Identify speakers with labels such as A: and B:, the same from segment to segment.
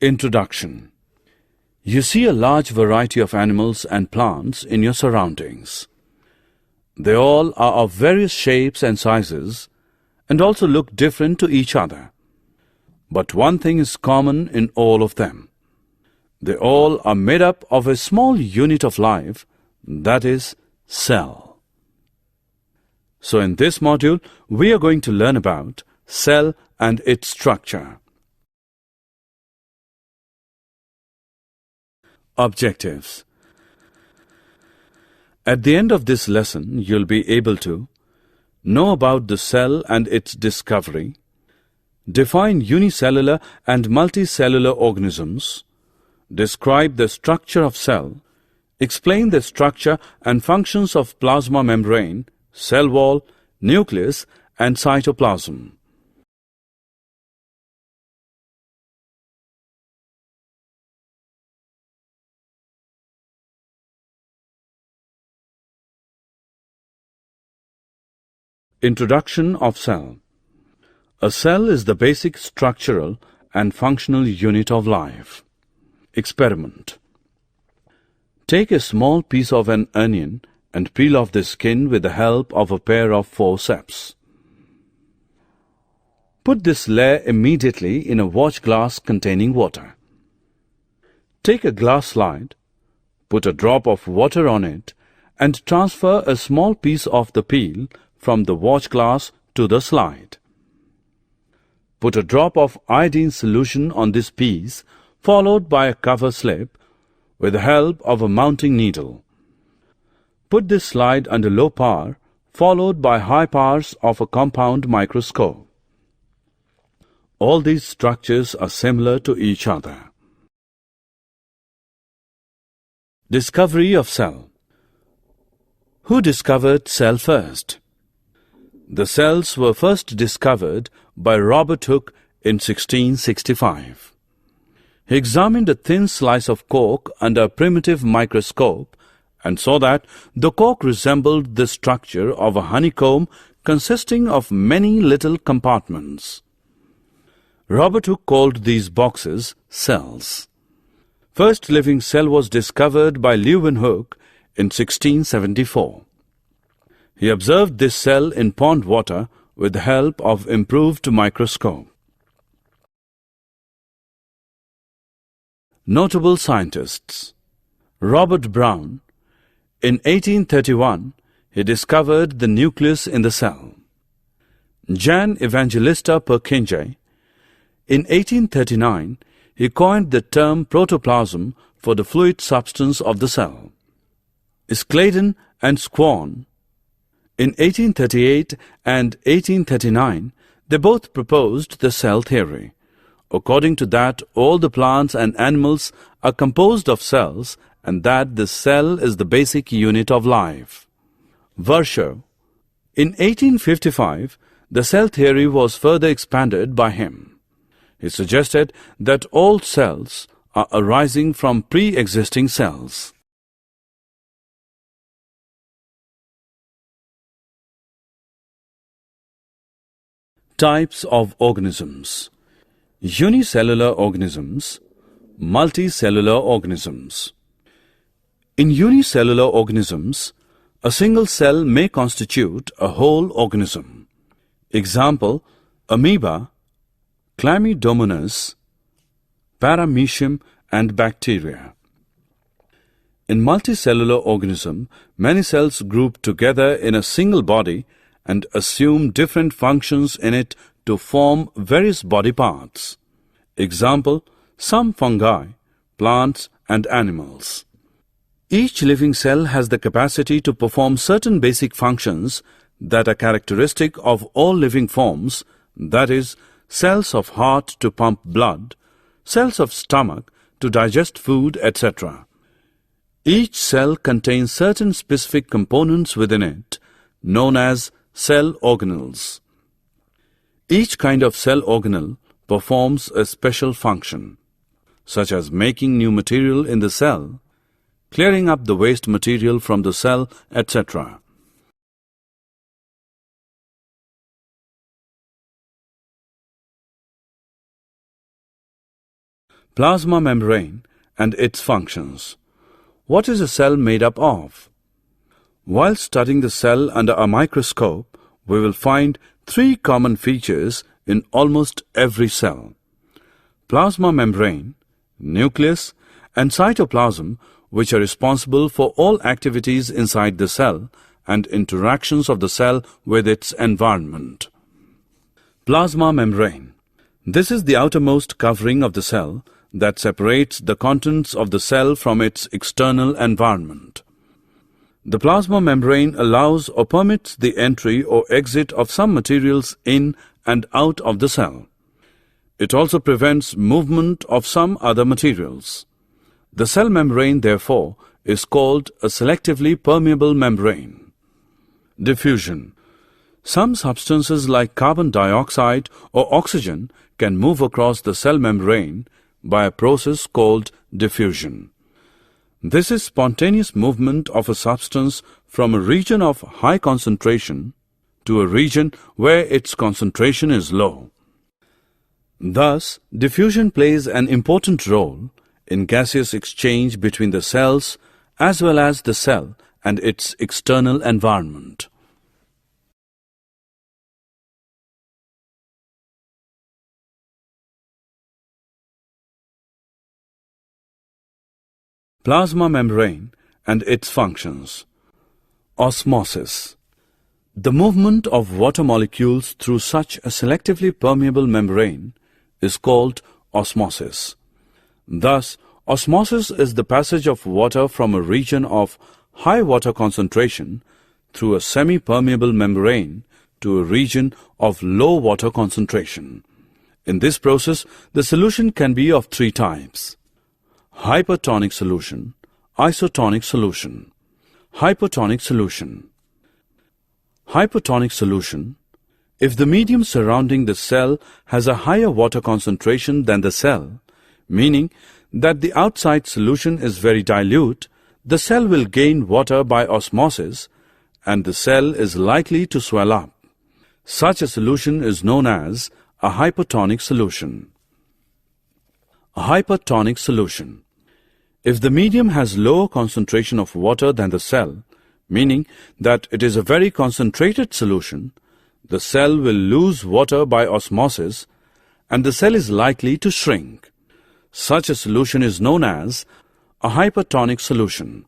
A: Introduction. You see a large variety of animals and plants in your surroundings. They all are of various shapes and sizes and also look different to each other. But one thing is common in all of them. They all are made up of a small unit of life, that is, cell. So in this module, we are going to learn about cell and its structure. Objectives. At the end of this lesson, you'll be able to know about the cell and its discovery, define unicellular and multicellular organisms, describe the structure of cell, explain the structure and functions of plasma membrane, cell wall, nucleus, and cytoplasm. Introduction of cell. A cell is the basic structural and functional unit of life. Experiment. Take a small piece of an onion and peel off the skin with the help of a pair of forceps. Put this layer immediately in a watch glass containing water. Take a glass slide, put a drop of water on it, and transfer a small piece of the peel from the watch glass to the slide. Put a drop of iodine solution on this piece, followed by a cover slip with the help of a mounting needle. Put this slide under low power, followed by high powers of a compound microscope. All these structures are similar to each other. Discovery of cell. Who discovered cell first? The cells were first discovered by Robert Hooke in 1665. He examined a thin slice of cork under a primitive microscope and saw that the cork resembled the structure of a honeycomb consisting of many little compartments. Robert Hooke called these boxes cells. First living cell was discovered by Leeuwenhoek in 1674. He observed this cell in pond water with the help of improved microscope. Notable scientists. Robert Brown. In 1831, he discovered the nucleus in the cell. Jan Evangelista Purkinje. In 1839, he coined the term protoplasm for the fluid substance of the cell. Scladen and Squan. In 1838 and 1839, they both proposed the cell theory. According to that, all the plants and animals are composed of cells and that the cell is the basic unit of life. Virchow. In 1855, the cell theory was further expanded by him. He suggested that all cells are arising from pre-existing cells. Types of organisms. Unicellular organisms, multicellular organisms. In unicellular organisms, a single cell may constitute a whole organism. Example, amoeba, Chlamydomonas, paramecium, and bacteria. In multicellular organism, many cells group together in a single body and assume different functions in it to form various body parts. Example, some fungi, plants, and animals. Each living cell has the capacity to perform certain basic functions that are characteristic of all living forms, that is, cells of heart to pump blood, cells of stomach to digest food, etc. Each cell contains certain specific components within it, known as cell organelles. Each kind of cell organelle performs a special function, such as making new material in the cell, clearing up the waste material from the cell, etc. Plasma membrane and its functions. What is a cell made up of? While studying the cell under a microscope, we will find three common features in almost every cell: plasma membrane, nucleus, and cytoplasm, which are responsible for all activities inside the cell and interactions of the cell with its environment. Plasma membrane. This is the outermost covering of the cell that separates the contents of the cell from its external environment. The plasma membrane allows or permits the entry or exit of some materials in and out of the cell. It also prevents movement of some other materials. The cell membrane, therefore, is called a selectively permeable membrane. Diffusion. Some substances like carbon dioxide or oxygen can move across the cell membrane by a process called diffusion. This is spontaneous movement of a substance from a region of high concentration to a region where its concentration is low. Thus, diffusion plays an important role in gaseous exchange between the cells as well as the cell and its external environment. Plasma membrane and its functions. Osmosis. The movement of water molecules through such a selectively permeable membrane is called osmosis. Thus, osmosis is the passage of water from a region of high water concentration through a semi-permeable membrane to a region of low water concentration. In this process, the solution can be of three types: hypertonic solution, isotonic solution. Hypertonic solution. Hypertonic solution. If the medium surrounding the cell has a higher water concentration than the cell, meaning that the outside solution is very dilute, the cell will gain water by osmosis and the cell is likely to swell up. Such a solution is known as a hypertonic solution. A hypertonic solution. If the medium has lower concentration of water than the cell, meaning that it is a very concentrated solution, the cell will lose water by osmosis and the cell is likely to shrink. Such a solution is known as a hypertonic solution.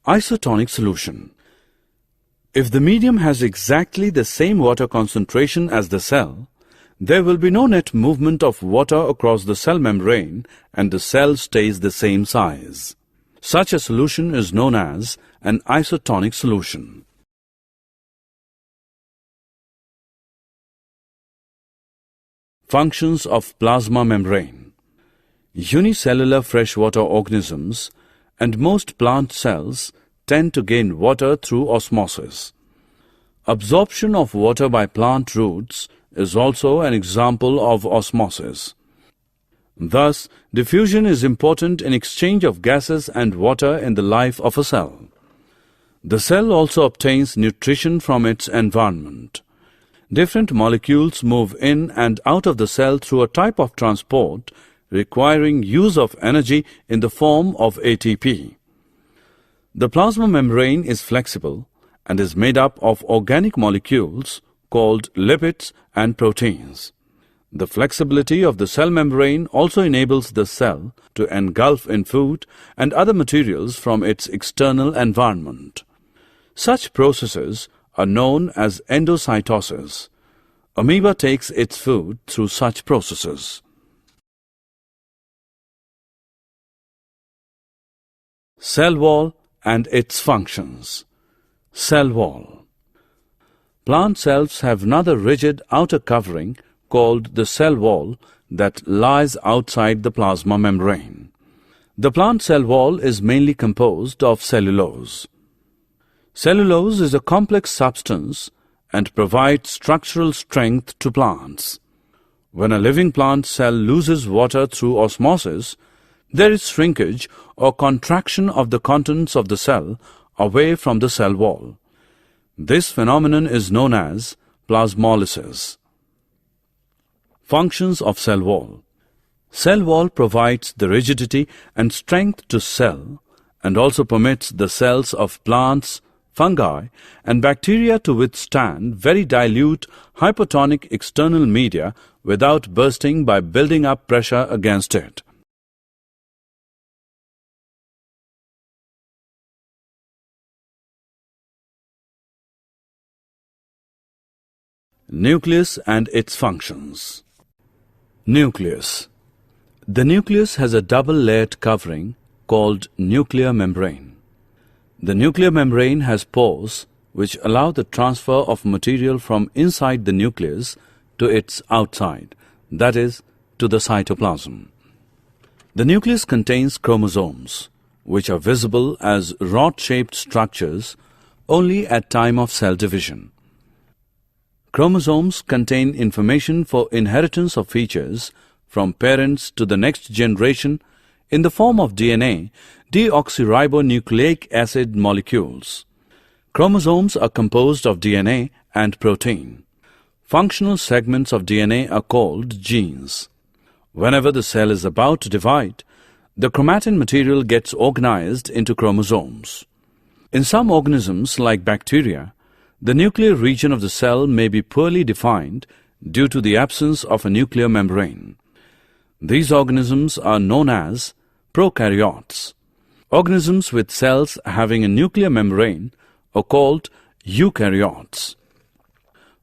A: Isotonic solution. If the medium has exactly the same water concentration as the cell, there will be no net movement of water across the cell membrane and the cell stays the same size. Such a solution is known as an isotonic solution. Functions of plasma membrane. Unicellular freshwater organisms and most plant cells tend to gain water through osmosis. Absorption of water by plant roots is also an example of osmosis. Thus, diffusion is important in exchange of gases and water in the life of a cell. The cell also obtains nutrition from its environment. Different molecules move in and out of the cell through a type of transport requiring use of energy in the form of ATP. The plasma membrane is flexible and is made up of organic molecules called lipids and proteins. The flexibility of the cell membrane also enables the cell to engulf in food and other materials from its external environment. Such processes are known as endocytosis. Amoeba takes its food through such processes. Cell wall and its functions. Cell wall. Plant cells have another rigid outer covering called the cell wall that lies outside the plasma membrane. The plant cell wall is mainly composed of cellulose. Cellulose is a complex substance and provides structural strength to plants. When a living plant cell loses water through osmosis, there is shrinkage or contraction of the contents of the cell away from the cell wall. This phenomenon is known as plasmolysis. Functions of cell wall. Cell wall provides the rigidity and strength to cell and also permits the cells of plants, fungi, and bacteria to withstand very dilute hypotonic external media without bursting by building up pressure against it. Nucleus and its functions. Nucleus. The nucleus has a double-layered covering called nuclear membrane. The nuclear membrane has pores which allow the transfer of material from inside the nucleus to its outside, that is, to the cytoplasm. The nucleus contains chromosomes, which are visible as rod-shaped structures only at time of cell division. Chromosomes contain information for inheritance of features from parents to the next generation in the form of DNA, deoxyribonucleic acid molecules. Chromosomes are composed of DNA and protein. Functional segments of DNA are called genes. Whenever the cell is about to divide, the chromatin material gets organized into chromosomes. In some organisms, like bacteria, the nuclear region of the cell may be poorly defined due to the absence of a nuclear membrane. These organisms are known as prokaryotes. Organisms with cells having a nuclear membrane are called eukaryotes.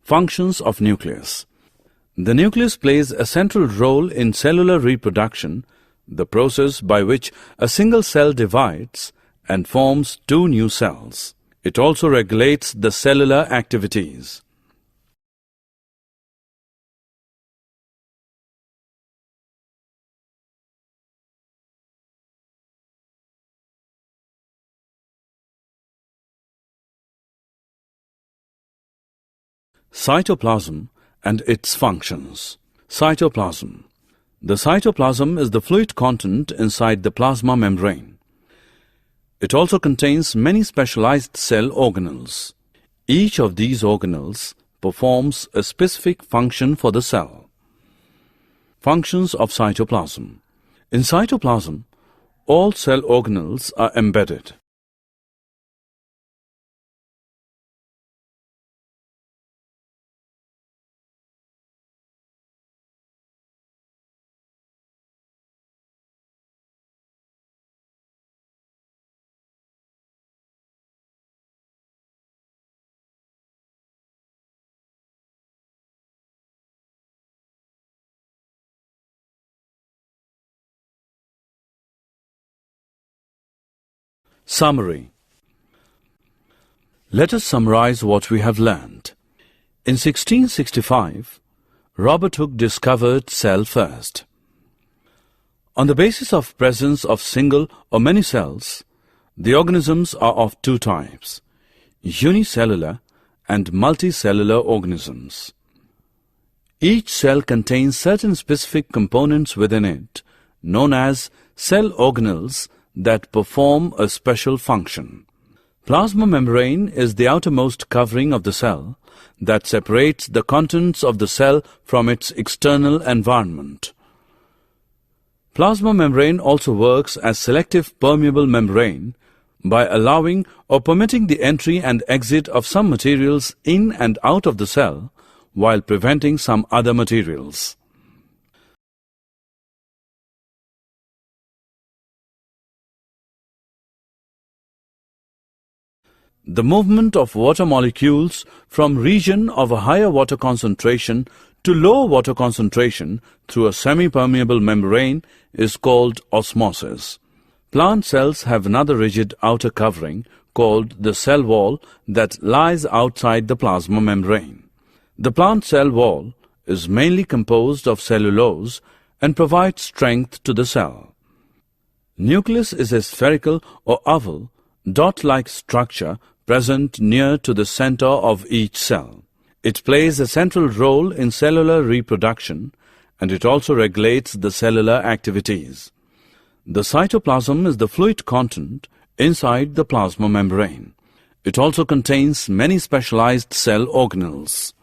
A: Functions of nucleus. The nucleus plays a central role in cellular reproduction, the process by which a single cell divides and forms two new cells. It also regulates the cellular activities. Cytoplasm and its functions. Cytoplasm. The cytoplasm is the fluid content inside the plasma membrane. It also contains many specialized cell organelles. Each of these organelles performs a specific function for the cell. Functions of cytoplasm. In cytoplasm, all cell organelles are embedded. Summary. Let us summarize what we have learned. In 1665, Robert Hooke discovered cell first. On the basis of presence of single or many cells, the organisms are of two types, unicellular and multicellular organisms. Each cell contains certain specific components within it, known as cell organelles, that perform a special function. Plasma membrane is the outermost covering of the cell that separates the contents of the cell from its external environment. Plasma membrane also works as selective permeable membrane by allowing or permitting the entry and exit of some materials in and out of the cell while preventing some other materials. The movement of water molecules from region of a higher water concentration to lower water concentration through a semi-permeable membrane is called osmosis. Plant cells have another rigid outer covering called the cell wall that lies outside the plasma membrane. The plant cell wall is mainly composed of cellulose and provides strength to the cell. Nucleus is a spherical or oval, dot-like structure present near to the center of each cell. It plays a central role in cellular reproduction and it also regulates the cellular activities. The cytoplasm is the fluid content inside the plasma membrane. It also contains many specialized cell organelles.